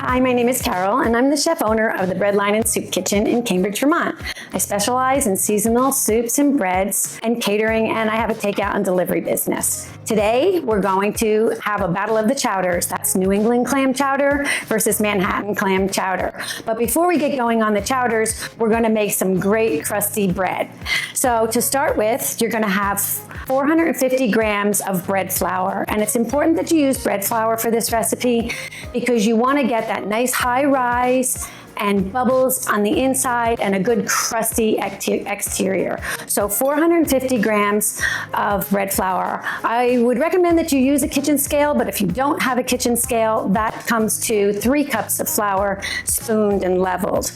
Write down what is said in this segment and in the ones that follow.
Hi, my name is Carole, and I'm the chef owner of the Breadline and Soup Kitchen in Cambridge, Vermont. I specialize in seasonal soups and breads and catering, and I have a takeout and delivery business. Today, we're going to have a battle of the chowders. That's New England Clam Chowder versus Manhattan Clam Chowder. But before we get going on the chowders, we're going to make some great crusty bread. So to start with, you're going to have 450 grams of bread flour, and it's important that you use bread flour for this recipe because you want to get that nice high rise and bubbles on the inside and a good crusty exterior. So 450 grams of bread flour. I would recommend that you use a kitchen scale, but if you don't have a kitchen scale, that comes to 3 cups of flour spooned and leveled.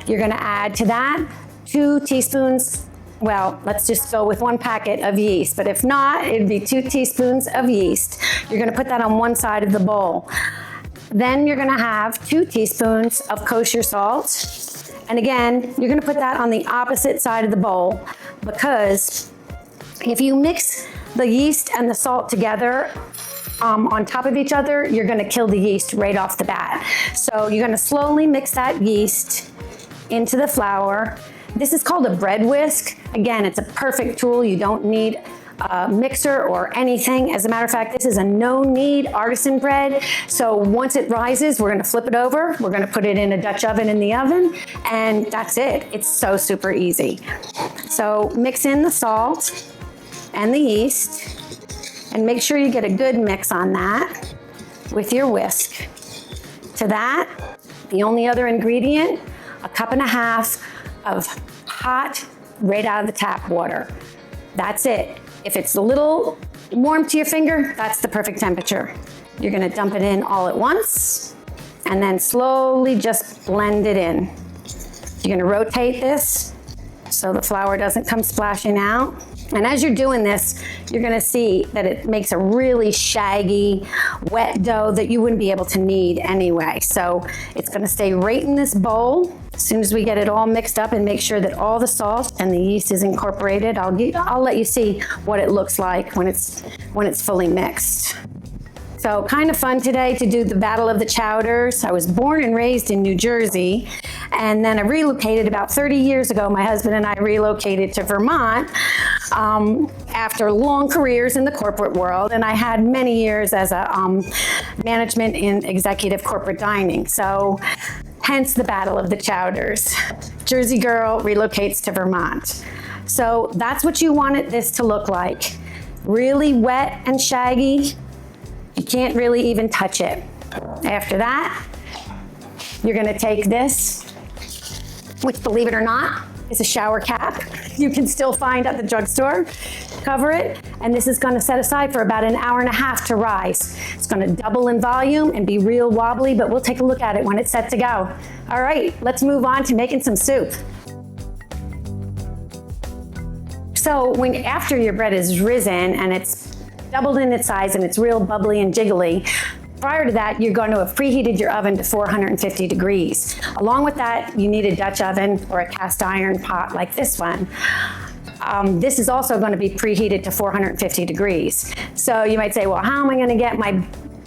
You're going to add to that 2 teaspoons. Well, let's just go with 1 packet of yeast, but if not, it'd be 2 teaspoons of yeast. You're going to put that on one side of the bowl. Then you're going to have 2 teaspoons of kosher salt. And again, you're going to put that on the opposite side of the bowl because if you mix the yeast and the salt together on top of each other, you're going to kill the yeast right off the bat. So you're going to slowly mix that yeast into the flour. This is called a bread whisk. Again, it's a perfect tool. You don't need a mixer or anything. As a matter of fact, this is a no-knead artisan bread. So once it rises, we're going to flip it over. We're going to put it in a Dutch oven in the oven, and that's it. It's so super easy. So mix in the salt and the yeast, and make sure you get a good mix on that with your whisk. To that, the only other ingredient, 1.5 cups of hot, right out of the tap water. That's it. If it's a little warm to your finger, that's the perfect temperature. You're gonna dump it in all at once and then slowly just blend it in. You're gonna rotate this so the flour doesn't come splashing out. And as you're doing this, you're gonna see that it makes a really shaggy, wet dough that you wouldn't be able to knead anyway. So it's gonna stay right in this bowl. As soon as we get it all mixed up and make sure that all the salt and the yeast is incorporated, I'll let you see what it looks like when it's fully mixed. So kind of fun today to do the Battle of the Chowders. I was born and raised in New Jersey, and then I relocated about 30 years ago. My husband and I relocated to Vermont after long careers in the corporate world, and I had many years as a management in executive corporate dining. So hence the Battle of the Chowders. Jersey girl relocates to Vermont. So that's what you want this to look like. Really wet and shaggy. You can't really even touch it. After that, you're gonna take this, which, believe it or not, is a shower cap. You can still find at the drugstore. Cover it, and this is gonna set aside for about 1.5 hours to rise. It's gonna double in volume and be real wobbly, but we'll take a look at it when it's set to go. All right, let's move on to making some soup. So after your bread is risen and it's doubled in its size and it's real bubbly and jiggly, prior to that, you're going to have preheated your oven to 450 degrees. Along with that, you need a Dutch oven or a cast iron pot like this one. This is also going to be preheated to 450 degrees. So you might say, well, how am I going to get my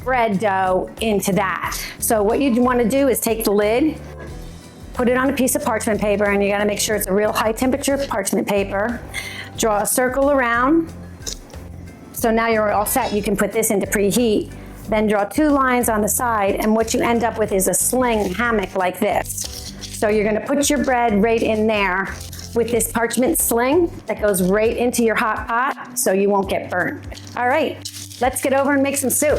bread dough into that? So what you want to do is take the lid, put it on a piece of parchment paper, and you got to make sure it's a real high temperature parchment paper. Draw a circle around. So now you're all set. You can put this into preheat. Then draw 2 lines on the side, and what you end up with is a sling hammock like this. So you're gonna put your bread right in there with this parchment sling that goes right into your hot pot so you won't get burnt. All right, let's get over and make some soup.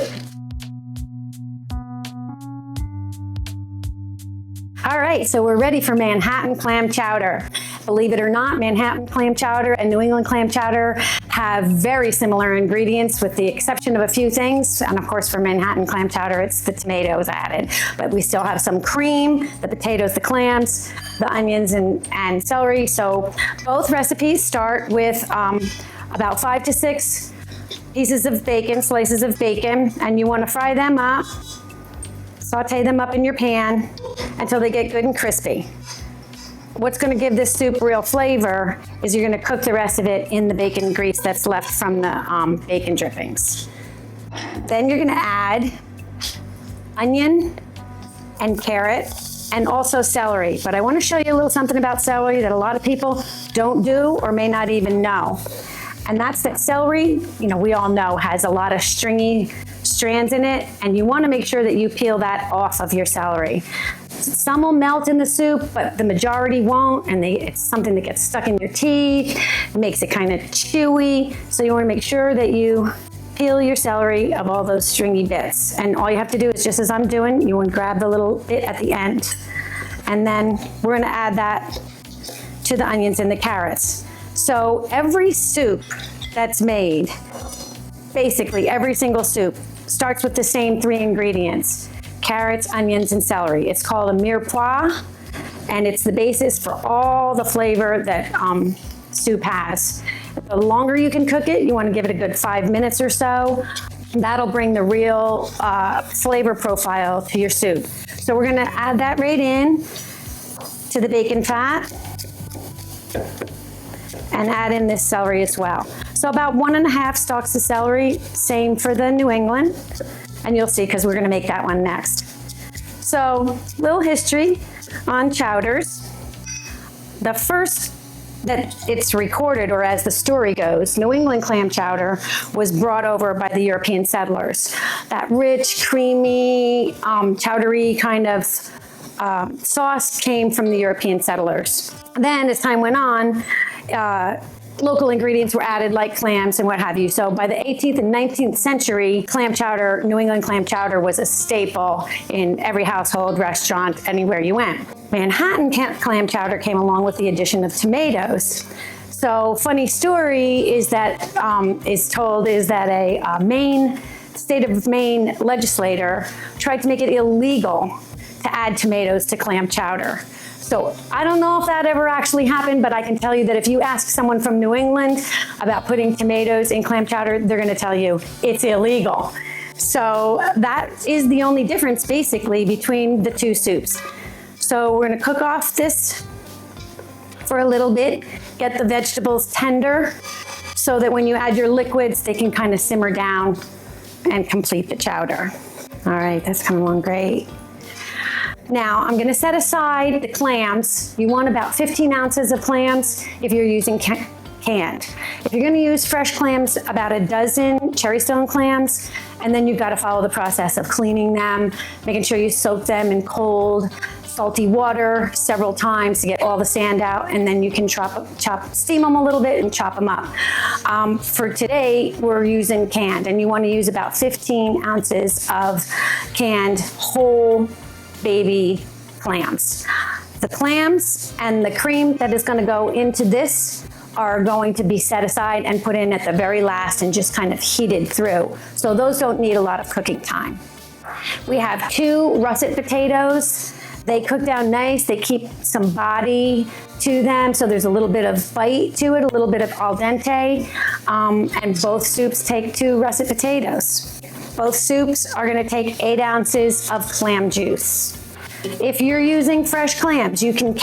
All right, so we're ready for Manhattan Clam Chowder. Believe it or not, Manhattan Clam Chowder and New England Clam Chowder have very similar ingredients with the exception of a few things. And of course, for Manhattan Clam Chowder, it's the tomatoes added. But we still have some cream, the potatoes, the clams, the onions, and celery. So both recipes start with about 5 to 6 pieces of bacon, slices of bacon, and you want to fry them up, saute them up in your pan until they get good and crispy. What's going to give this soup real flavor is you're going to cook the rest of it in the bacon grease that's left from the bacon drippings. Then you're going to add onion, and carrot, and also celery. But I want to show you a little something about celery that a lot of people don't do or may not even know. And that's that celery, we all know, has a lot of stringy strands in it, and you want to make sure that you peel that off of your celery. Some will melt in the soup, but the majority won't, and it's something that gets stuck in your teeth. It makes it kind of chewy, so you want to make sure that you peel your celery of all those stringy bits. And all you have to do is, just as I'm doing, you want to grab the little bit at the end, and then we're going to add that to the onions and the carrots. So every soup that's made, basically every single soup, starts with the same 3 ingredients: carrots, onions, and celery. It's called a mirepoix, and it's the basis for all the flavor that soup has. The longer you can cook it, you want to give it a good 5 minutes or so. That'll bring the real flavor profile to your soup. So we're going to add that right in to the bacon fat and add in this celery as well. So about 1.5 stalks of celery, same for the New England, and you'll see because we're going to make that one next. So, little history on chowders. The first that it's recorded, or as the story goes, New England clam chowder was brought over by the European settlers. That rich, creamy, chowdery kind of sauce came from the European settlers. Then, as time went on, local ingredients were added like clams and what have you. So by the 18th and 19th century, clam chowder, New England clam chowder, was a staple in every household, restaurant, anywhere you went. Manhattan clam chowder came along with the addition of tomatoes. So funny story is that a state of Maine legislator tried to make it illegal to add tomatoes to clam chowder. So I don't know if that ever actually happened, but I can tell you that if you ask someone from New England about putting tomatoes in clam chowder, they're going to tell you it's illegal. So that is the only difference basically between the two soups. So we're going to cook off this for a little bit, get the vegetables tender so that when you add your liquids, they can kind of simmer down and complete the chowder. All right, that's coming along great. Now, I'm gonna set aside the clams. You want about 15 ounces of clams if you're using canned. If you're gonna use fresh clams, about a dozen cherry stone clams, and then you've gotta follow the process of cleaning them, making sure you soak them in cold, salty water several times to get all the sand out, and then you can steam them a little bit and chop them up. For today, we're using canned, and you wanna use about 15 ounces of canned whole baby clams. The clams and the cream that is going to go into this are going to be set aside and put in at the very last and just kind of heated through. So those don't need a lot of cooking time. We have 2 russet potatoes. They cook down nice. They keep some body to them, so there's a little bit of bite to it, a little bit of al dente, and both soups take 2 russet potatoes. Both soups are going to take 8 ounces of clam juice. If you're using fresh clams, you can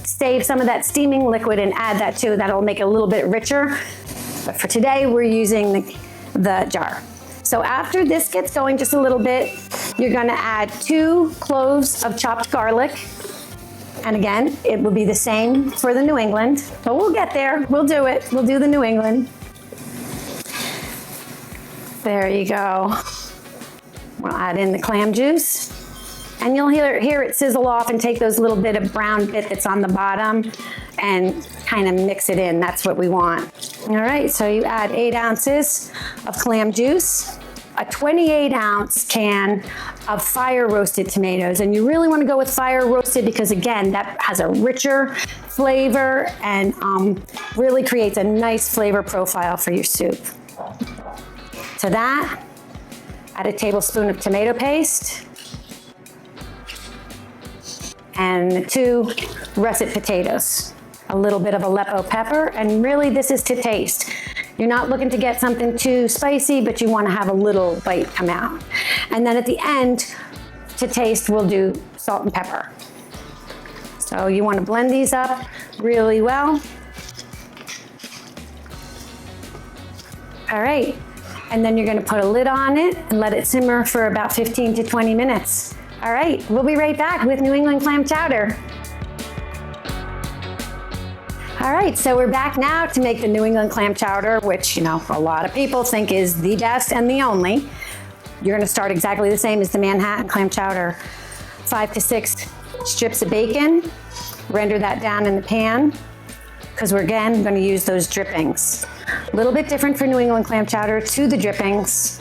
save some of that steaming liquid and add that too. That'll make it a little bit richer. But for today, we're using the jar. So after this gets going just a little bit, you're going to add 2 cloves of chopped garlic. And again, it will be the same for the New England, but we'll get there. We'll do it. We'll do the New England. There you go. We'll add in the clam juice, and you'll hear it sizzle off and take those little bit of brown bit that's on the bottom and kind of mix it in. That's what we want. All right, so you add 8 ounces of clam juice, a 28-ounce can of fire roasted tomatoes, and you really want to go with fire roasted because again, that has a richer flavor and really creates a nice flavor profile for your soup. To that, add a tablespoon of tomato paste and 2 russet potatoes, a little bit of Aleppo pepper, and really this is to taste. You're not looking to get something too spicy, but you want to have a little bite come out. And then at the end, to taste, we'll do salt and pepper. So you want to blend these up really well. All right. And then you're going to put a lid on it and let it simmer for about 15 to 20 minutes. All right, we'll be right back with New England Clam Chowder. All right, so we're back now to make the New England Clam Chowder, which, you know, a lot of people think is the best and the only. You're gonna start exactly the same as the Manhattan Clam Chowder. 5 to 6 strips of bacon, render that down in the pan, because we're again gonna use those drippings. A little bit different for New England Clam Chowder. To the drippings,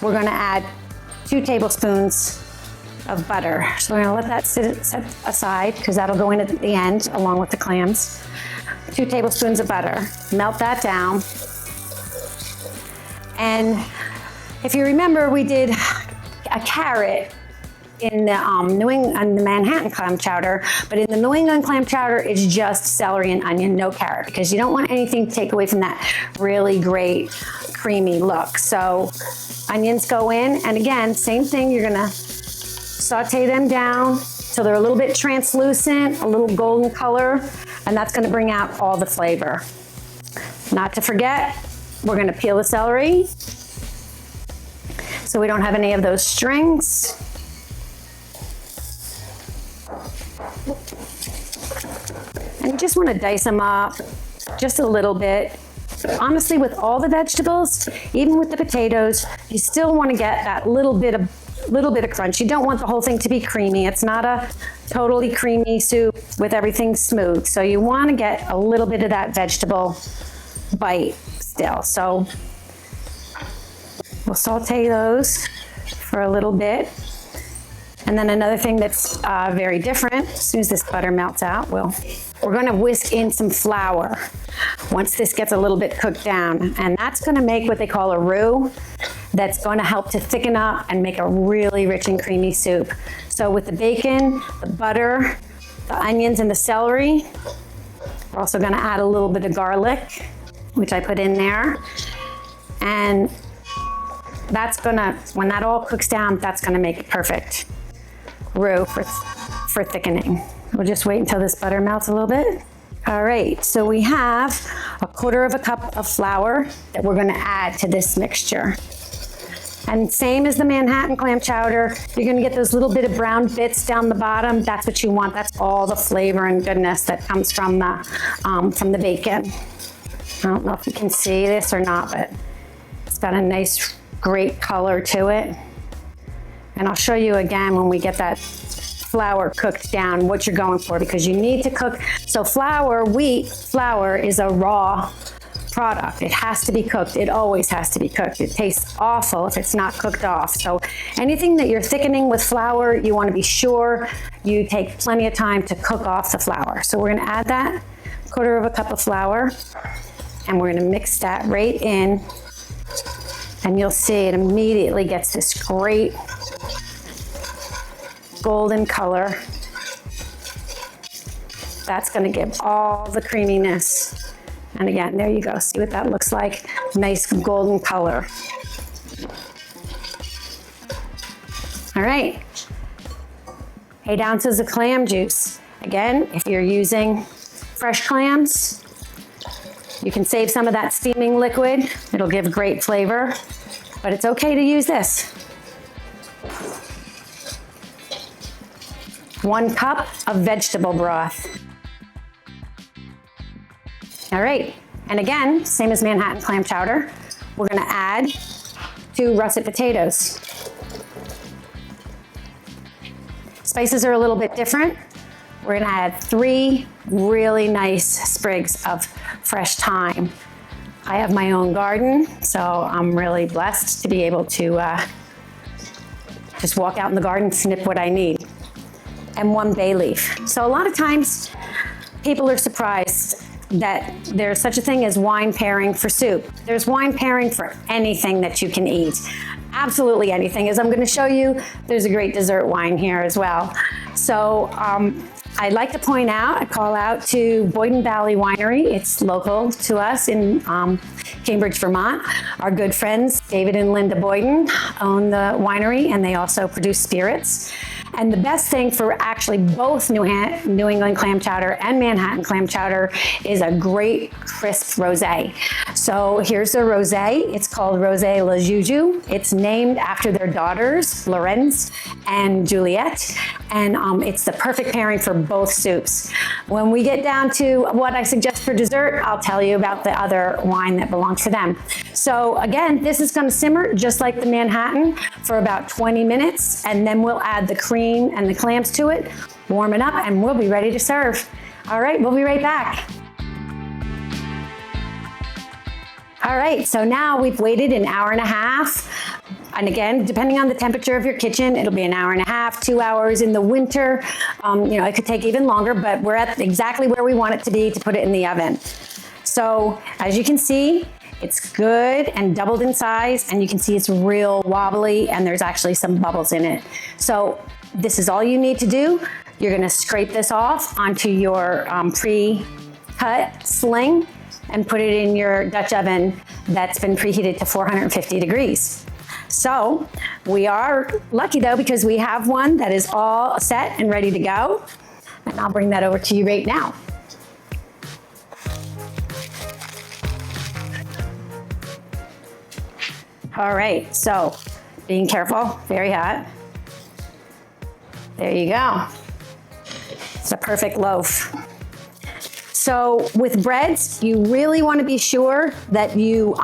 we're gonna add 2 tablespoons of butter. So we're gonna let that set aside, because that'll go in at the end along with the clams. 2 tablespoons of butter, melt that down. And if you remember, we did a carrot in the Manhattan Clam Chowder, but in the New England Clam Chowder, it's just celery and onion, no carrot, because you don't want anything to take away from that really great creamy look. So onions go in, and again, same thing, you're gonna saute them down so they're a little bit translucent, a little golden color, and that's gonna bring out all the flavor. Not to forget, we're gonna peel the celery so we don't have any of those strings. And you just wanna dice them up just a little bit. Honestly, with all the vegetables, even with the potatoes, you still wanna get that little bit of crunch. You don't want the whole thing to be creamy. It's not a totally creamy soup with everything smooth. So you want to get a little bit of that vegetable bite still. So we'll saute those for a little bit. And then another thing that's very different, as soon as this butter melts out, we're going to whisk in some flour once this gets a little bit cooked down. And that's going to make what they call a roux. That's going to help to thicken up and make a really rich and creamy soup. So with the bacon, the butter, the onions, and the celery, we're also going to add a little bit of garlic, which I put in there. And that's going to, when that all cooks down, that's going to make it perfect roux for thickening. We'll just wait until this butter melts a little bit. All right, so we have 1/4 cup of flour that we're going to add to this mixture. And same as the Manhattan Clam Chowder, you're gonna get those little bit of brown bits down the bottom. That's what you want. That's all the flavor and goodness that comes from the bacon. I don't know if you can see this or not, but it's got a nice, great color to it. And I'll show you again when we get that flour cooked down what you're going for, because you need to cook. So wheat flour is a raw product. It has to be cooked. It always has to be cooked. It tastes awful if it's not cooked off. So anything that you're thickening with flour, you want to be sure you take plenty of time to cook off the flour. So we're going to add that 1/4 cup of flour, and we're going to mix that right in. And you'll see it immediately gets this great golden color. That's going to give all the creaminess. And again, there you go. See what that looks like? Nice golden color. All right. 8 ounces of clam juice. Again, if you're using fresh clams, you can save some of that steaming liquid. It'll give great flavor, but it's okay to use this. 1 cup of vegetable broth. All right, and again, same as Manhattan Clam Chowder, we're gonna add 2 russet potatoes. Spices are a little bit different. We're gonna add 3 really nice sprigs of fresh thyme. I have my own garden, so I'm really blessed to be able to just walk out in the garden, snip what I need. And 1 bay leaf. So a lot of times people are surprised that there's such a thing as wine pairing for soup. There's wine pairing for anything that you can eat. Absolutely anything. As I'm going to show you, there's a great dessert wine here as well. So I'd like to point out, I call out to Boyden Valley Winery. It's local to us in Cambridge, Vermont. Our good friends, David and Linda Boyden, own the winery, and they also produce spirits. And the best thing for actually both New England Clam Chowder and Manhattan Clam Chowder is a great crisp rosé. So here's the rosé. It's called Rosé La Juju. It's named after their daughters, Lorenz and Juliette, and it's the perfect pairing for both soups. When we get down to what I suggest for dessert, I'll tell you about the other wine that belongs to them. So again, this is going to simmer just like the Manhattan for about 20 minutes, and then we'll add the cream and the clams to it, warm it up, and we'll be ready to serve. All right, we'll be right back. All right, so now we've waited an hour and a half. And again, depending on the temperature of your kitchen, it'll be an hour and a half, 2 hours in the winter. It could take even longer, but we're at exactly where we want it to be to put it in the oven. So as you can see, it's good and doubled in size, and you can see it's real wobbly and there's actually some bubbles in it. So this is all you need to do. You're gonna scrape this off onto your pre-cut sling and put it in your Dutch oven that's been preheated to 450 degrees. So we are lucky though, because we have one that is all set and ready to go. And I'll bring that over to you right now. All right, so being careful, very hot. There you go. It's a perfect loaf. So with breads, you really want to be sure that you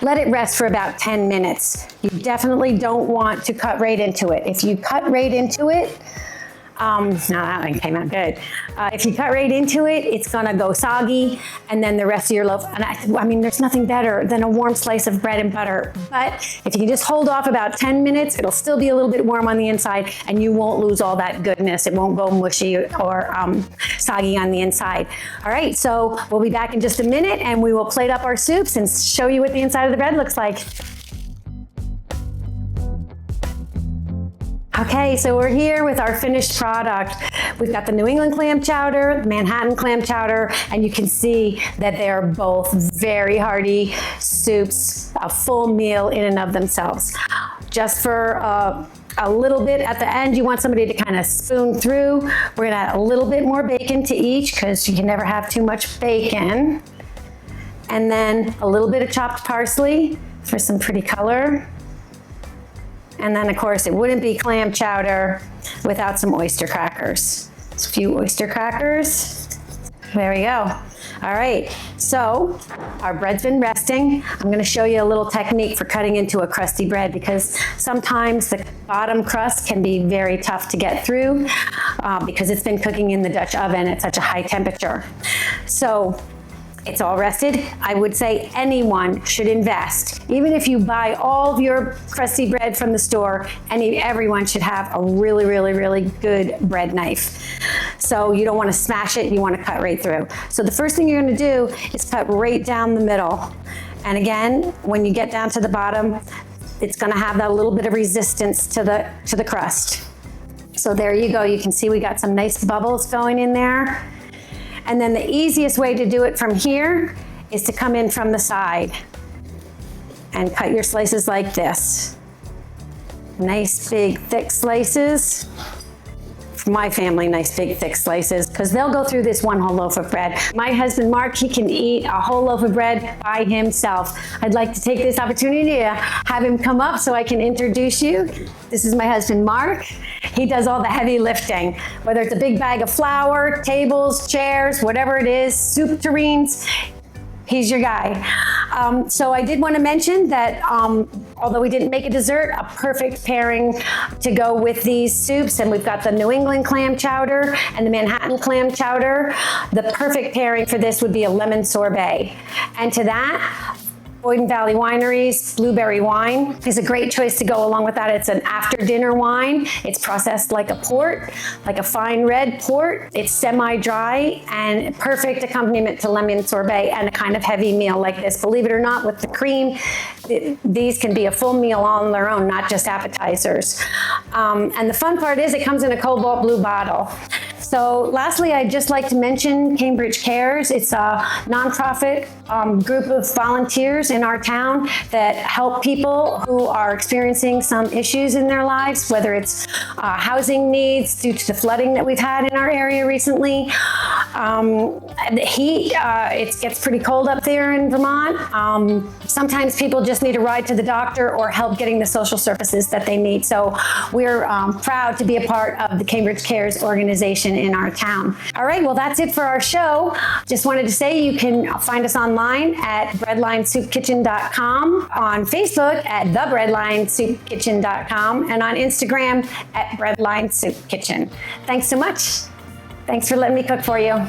let it rest for about 10 minutes. You definitely don't want to cut right into it. If you cut right into it, no, that one came out good. If you cut right into it, it's gonna go soggy, and then the rest of your loaf, and I mean, there's nothing better than a warm slice of bread and butter. But if you can just hold off about 10 minutes, it'll still be a little bit warm on the inside, and you won't lose all that goodness. It won't go mushy or soggy on the inside. All right, so we'll be back in just a minute, and we will plate up our soups and show you what the inside of the bread looks like. Okay, so we're here with our finished product. We've got the New England Clam Chowder, the Manhattan Clam Chowder, and you can see that they're both very hearty soups, a full meal in and of themselves. Just for a little bit at the end, you want somebody to kind of spoon through. We're gonna add a little bit more bacon to each, because you can never have too much bacon. And then a little bit of chopped parsley for some pretty color. And then of course, it wouldn't be clam chowder without some oyster crackers. Just a few oyster crackers. There we go. All right, so our bread's been resting. I'm gonna show you a little technique for cutting into a crusty bread, because sometimes the bottom crust can be very tough to get through because it's been cooking in the Dutch oven at such a high temperature. So it's all rested. I would say anyone should invest. Even if you buy all of your crusty bread from the store, everyone should have a really, really, really good bread knife. So you don't want to smash it, you want to cut right through. So the first thing you're going to do is cut right down the middle. And again, when you get down to the bottom, it's going to have that little bit of resistance to the crust. So there you go. You can see we got some nice bubbles going in there. And then the easiest way to do it from here is to come in from the side and cut your slices like this. Nice big thick slices. For my family, nice big thick slices, because they'll go through this one whole loaf of bread. My husband Mark, he can eat a whole loaf of bread by himself. I'd like to take this opportunity to have him come up so I can introduce you. This is my husband Mark. He does all the heavy lifting, whether it's a big bag of flour, tables, chairs, whatever it is, soup tureens. He's your guy. So I did want to mention that although we didn't make a dessert, a perfect pairing to go with these soups, and we've got the New England Clam Chowder and the Manhattan Clam Chowder. The perfect pairing for this would be a lemon sorbet. And to that, Boyden Valley Winery's blueberry wine is a great choice to go along with that. It's an after dinner wine. It's processed like a port, like a fine red port. It's semi-dry and perfect accompaniment to lemon sorbet and a kind of heavy meal like this. Believe it or not, with the cream, these can be a full meal all on their own, not just appetizers. And the fun part is it comes in a cobalt blue bottle. So lastly, I'd just like to mention Cambridge Cares. It's a nonprofit group of volunteers in our town that help people who are experiencing some issues in their lives, whether it's housing needs due to the flooding that we've had in our area recently. It gets pretty cold up there in Vermont. Sometimes people just need a ride to the doctor or help getting the social services that they need. So we're proud to be a part of the Cambridge Cares organization in our town. All right, well, that's it for our show. Just wanted to say you can find us online at breadlinesoupkitchen.com, on Facebook at thebreadlinesoupkitchen.com, and on Instagram at breadlinesoupkitchen. Thanks so much. Thanks for letting me cook for you.